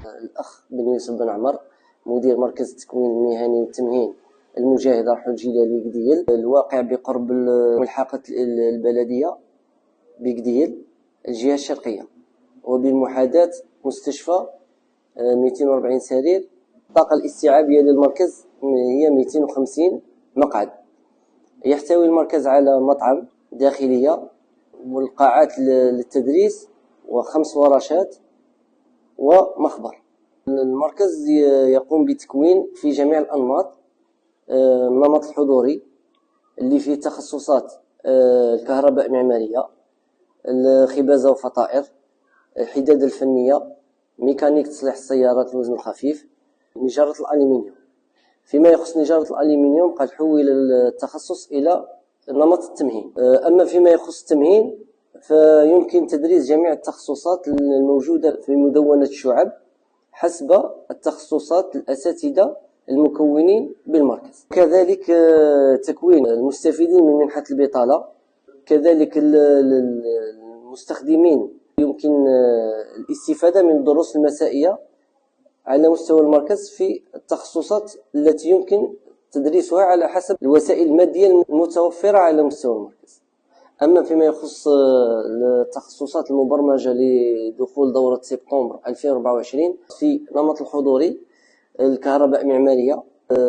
الأخ بن يوسف بن عمر، مدير مركز التكوين المهني والتمهين المجاهد راح الجيلالي قديل، الواقع بقرب ملحقة البلدية بقديل الجهة الشرقية، وبالمحاذاة مستشفى 240 سرير. الطاقة الاستيعابية للمركز هي 250 مقعد. يحتوي المركز على مطعم داخلية والقاعات للتدريس و5 ورشات ومخبر. المركز يقوم بتكوين في جميع الأنماط، النمط الحضوري اللي فيه تخصصات الكهرباء معمارية، الخبازة وفطائر، الحداد الفنية، ميكانيك تصليح السيارات الوزن الخفيف، نجارة الألمنيوم. فيما يخص نجارة الألمنيوم قد حول التخصص إلى نمط التمهين. أما فيما يخص التمهين فيمكن تدريس جميع التخصصات الموجودة في مدونة الشعب حسب التخصصات الأساتذة المكونين بالمركز. كذلك تكوين المستفيدين من منحة البطالة، كذلك المستخدمين يمكن الاستفادة من الدروس المسائية على مستوى المركز في التخصصات التي يمكن تدريسها على حسب الوسائل المادية المتوفرة على مستوى المركز. أما فيما يخص التخصصات المبرمجة لدخول دورة سبتمبر 2024 في نمط الحضوري الكهرباء معمارية،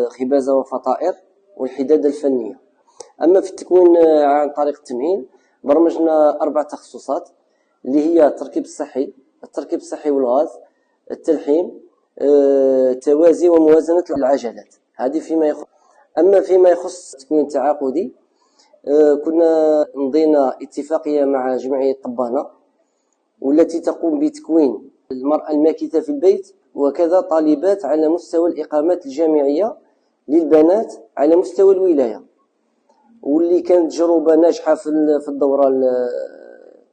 خبازة وفطائر، والحداد الفنية. أما في التكوين عن طريق التمهين برمجنا 4 تخصصات اللي هي التركيب الصحي والغاز، التلحيم، توازي وموازنة العجلات. هذه فيما يخص. أما فيما يخص التكوين التعاقدي كنا مضينا اتفاقية مع جمعية طبانة، والتي تقوم بتكوين المرأة الماكثة في البيت وكذا طالبات على مستوى الإقامات الجامعية للبنات على مستوى الولاية، واللي كانت تجربة ناجحة في الدورة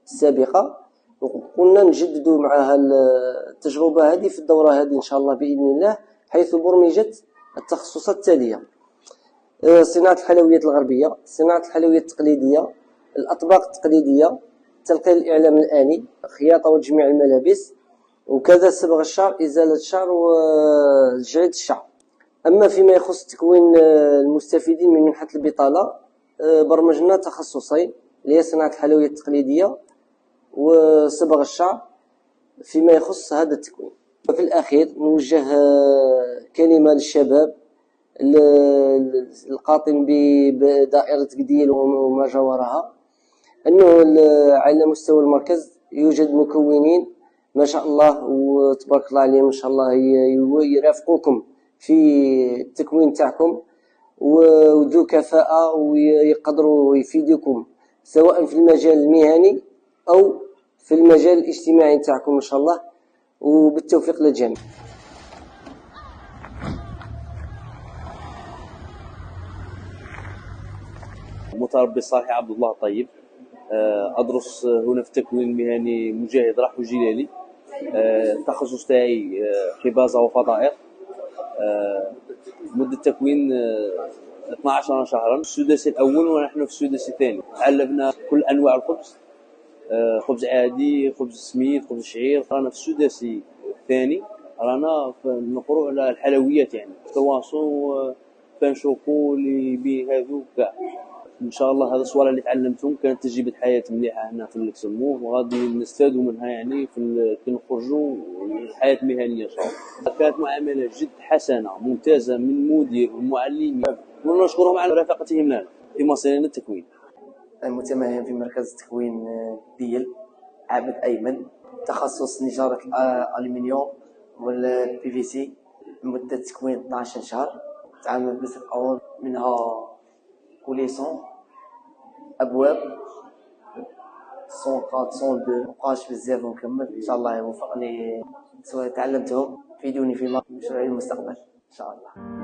السابقة، وقلنا نجدد معها التجربة هذه في الدورة هذه إن شاء الله بإذن الله، حيث برمجت التخصصات التالية: صناعة الحلويات الغربية، صناعة الحلويات التقليدية، الأطباق التقليدية، تلقيح الإعلام الآني، خياطة وتجميع الملابس، وكذا صبغ الشعر، إزالة الشعر وجعد الشعر. أما فيما يخص تكوين المستفيدين من منحة البطالة برمجنا تخصصين اللي هي صناعة الحلويات التقليدية وصبغ الشعر فيما يخص هذا التكوين. وفي الأخير نوجه كلمة للشباب القاطن بدائرة قديل وما جاورها، أنه على مستوى المركز يوجد مكونين ما شاء الله وتبارك الله عليهم إن شاء الله يرافقوكم في التكوين تاعكم وذو كفاءة ويقدروا يفيدوكم سواء في المجال المهني أو في المجال الاجتماعي تاعكم إن شاء الله، وبالتوفيق للجميع. متربي صالح عبد الله طيب، أدرس هنا في التكوين المهني مجاهد راح الجيلالي. التخصص تاعي خبازة وفطائر. مدة التكوين 12 شهرا. السداسي الأول ونحن في السداسي الثاني. علمنا كل أنواع الخبز، خبز عادي، خبز سميد، خبز شعير. رانا في السداسي الثاني رانا نقروا على الحلويات، يعني كرواسون، بان شوكو اللي بيه هذو كاع. ان شاء الله هذا الصوالح اللي تعلمتهم كانت تجربه حياه مليحه هنا في اللوكسمبورغ، وغادي نستفادوا منها يعني كي نخرجوا الحياه المهنيه ان شاء الله. كانت معامله جد حسنه ممتازه من المدير والمعلمين، ونشكرهم على رفاقتهم لنا في مصيرنا التكوين. المتمهن في مركز التكوين ديال عابد أيمن، تخصص نجارة الألمنيوم والبي في سي. مدة تكوين 12 شهر. تعامل بالأون منها كوليسون، أبواب 104 102. مبقاش بزاف ونكمل إن شاء الله يوفقني. تعلمتهم فيدوني في مشروعي المستقبل إن شاء الله.